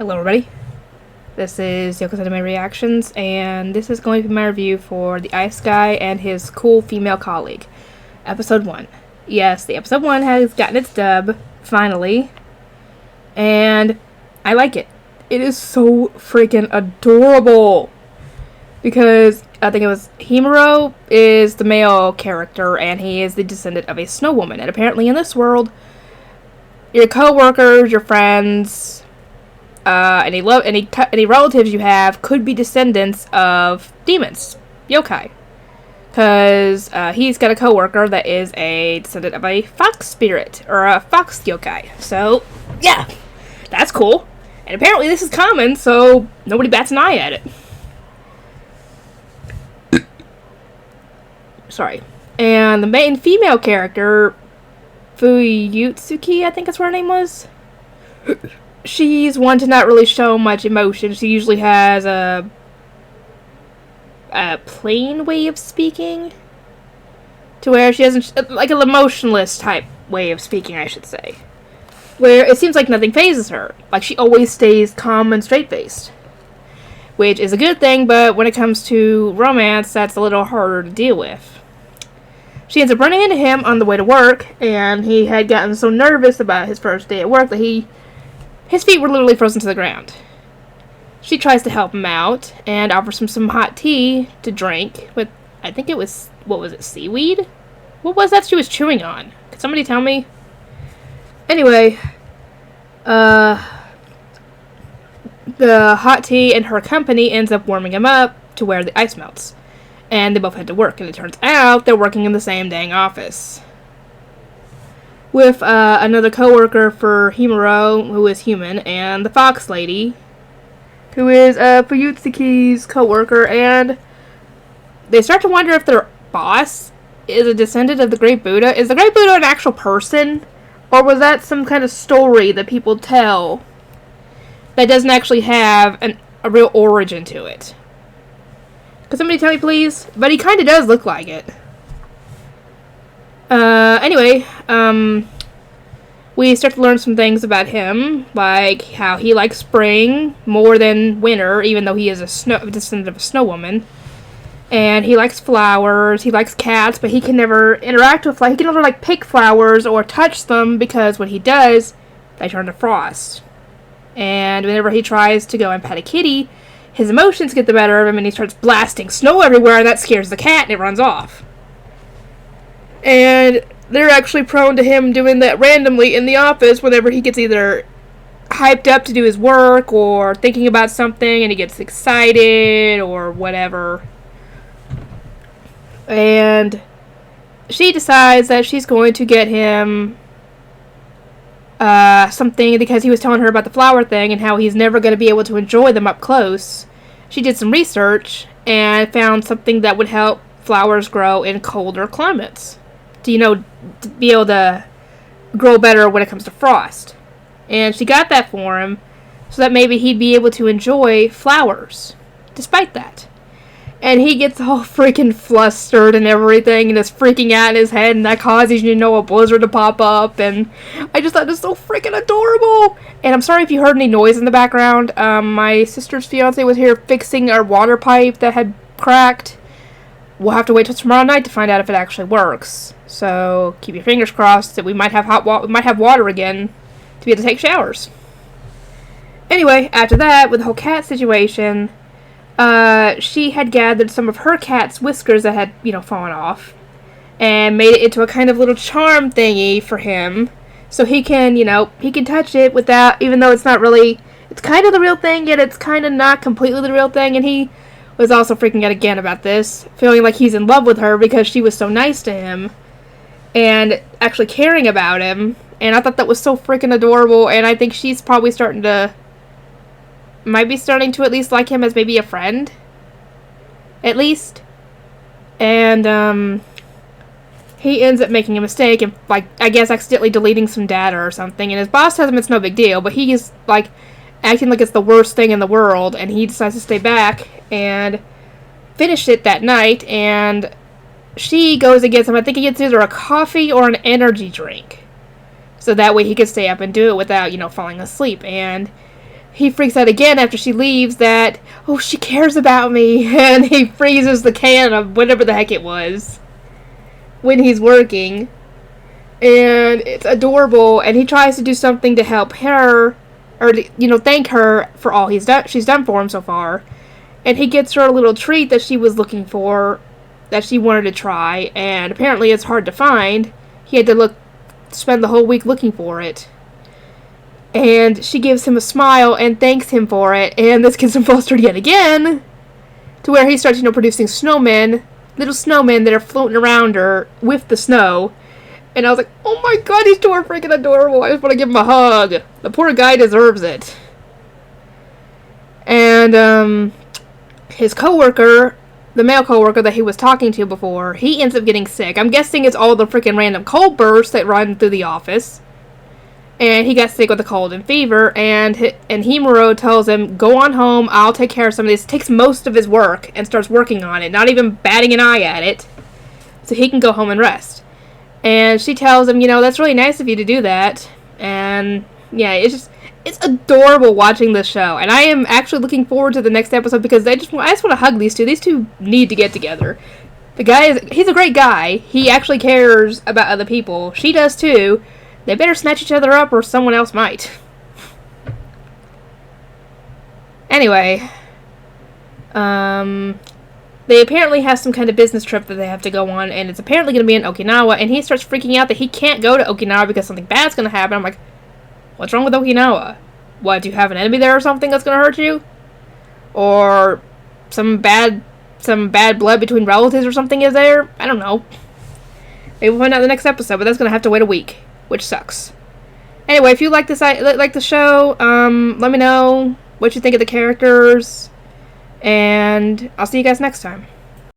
Hello everybody, this is Yoko's Anime Reactions, and this is going to be my review for The Ice Guy and His Cool Female Colleague, Episode 1. Yes, the Episode 1 has gotten its dub, finally, and I like it. It is so freaking adorable, because I think it was Himuro is the male character, and he is the descendant of a snow woman, and apparently in this world, your co-workers, your friends, any relatives you have could be descendants of demons, yokai. Because he's got a coworker that is a descendant of a fox spirit, or a fox yokai. So, yeah, that's cool. And apparently this is common, so nobody bats an eye at it. Sorry. And the main female character, Fuyutsuki, I think that's what her name was. She's one to not really show much emotion. She usually has a plain way of speaking, to where she doesn't, like an emotionless type way of speaking, I should say, where it seems like nothing phases her. Like, she always stays calm and straight-faced, which is a good thing, but when it comes to romance, that's a little harder to deal with. She ends up running into him on the way to work, and he had gotten so nervous about his first day at work that his feet were literally frozen to the ground. She tries to help him out and offers him some hot tea to drink with, I think it was, what was it, seaweed? What was that she was chewing on? Could somebody tell me? Anyway, the hot tea and her company ends up warming him up to where the ice melts. And they both head to work, and it turns out they're working in the same dang office. With another coworker for Himuro, who is human, and the fox lady, who is Fuyutsuki's coworker, and they start to wonder if their boss is a descendant of the Great Buddha. Is the Great Buddha an actual person, or was that some kind of story that people tell that doesn't actually have a real origin to it? Could somebody tell me, please? But he kind of does look like it. Anyway, we start to learn some things about him, like how he likes spring more than winter, even though he is a descendant of a snow woman. And he likes flowers, he likes cats, but he can never interact with, he can never, pick flowers or touch them, because when he does, they turn to frost. And whenever he tries to go and pet a kitty, his emotions get the better of him, and he starts blasting snow everywhere, and that scares the cat, and it runs off. And they're actually prone to him doing that randomly in the office whenever he gets either hyped up to do his work or thinking about something and he gets excited or whatever. And she decides that she's going to get him something, because he was telling her about the flower thing and how he's never going to be able to enjoy them up close. She did some research and found something that would help flowers grow in colder climates. To be able to grow better when it comes to frost. And she got that for him so that maybe he'd be able to enjoy flowers despite that. And he gets all freaking flustered and everything and is freaking out in his head, and that causes a blizzard to pop up, and I just thought it was so freaking adorable. And I'm sorry if you heard any noise in the background. My sister's fiance was here fixing our water pipe that had cracked. We'll have to wait till tomorrow night to find out if it actually works. So keep your fingers crossed that we might have water again to be able to take showers. Anyway, after that, with the whole cat situation, she had gathered some of her cat's whiskers that had, fallen off, and made it into a kind of little charm thingy for him, so he can, he can touch it without, even though it's not really, it's kind of the real thing, yet it's kind of not completely the real thing, and he was also freaking out again about this, feeling like he's in love with her because she was so nice to him, and actually caring about him, and I thought that was so freaking adorable, and I think she's probably might be starting to at least like him as maybe a friend, at least, and, he ends up making a mistake and, I guess accidentally deleting some data or something, and his boss tells him it's no big deal, but he is, acting like it's the worst thing in the world, and he decides to stay back and finish it that night, and she goes and gets him, I think he gets either a coffee or an energy drink, so that way he could stay up and do it without, falling asleep, and he freaks out again after she leaves that, oh, she cares about me, and he freezes the can of whatever the heck it was when he's working. And it's adorable, and he tries to do something to help her, or to, thank her for all she's done for him so far. And he gets her a little treat that she was looking for, that she wanted to try, and apparently it's hard to find. He had to spend the whole week looking for it. And she gives him a smile and thanks him for it, and this gets him flustered yet again, to where he starts, producing snowmen, little snowmen that are floating around her with the snow. And I was like, oh my god, he's too freaking adorable. I just want to give him a hug. The poor guy deserves it. And, his coworker, the male coworker that he was talking to before, he ends up getting sick. I'm guessing it's all the freaking random cold bursts that run through the office. And he got sick with a cold and fever, and Himuro tells him, go on home, I'll take care of some of this. Takes most of his work and starts working on it, not even batting an eye at it, so he can go home and rest. And she tells him, that's really nice of you to do that. And, yeah, it's adorable watching this show. And I am actually looking forward to the next episode because I just want to hug these two. These two need to get together. The guy he's a great guy. He actually cares about other people. She does too. They better snatch each other up or someone else might. Anyway, they apparently have some kind of business trip that they have to go on, and it's apparently going to be in Okinawa, and he starts freaking out that he can't go to Okinawa because something bad's going to happen. I'm like, what's wrong with Okinawa? What, do you have an enemy there or something that's going to hurt you? Or some bad blood between relatives or something is there? I don't know. Maybe we'll find out in the next episode, but that's going to have to wait a week, which sucks. Anyway, if you like the show, let me know what you think of the characters, and I'll see you guys next time.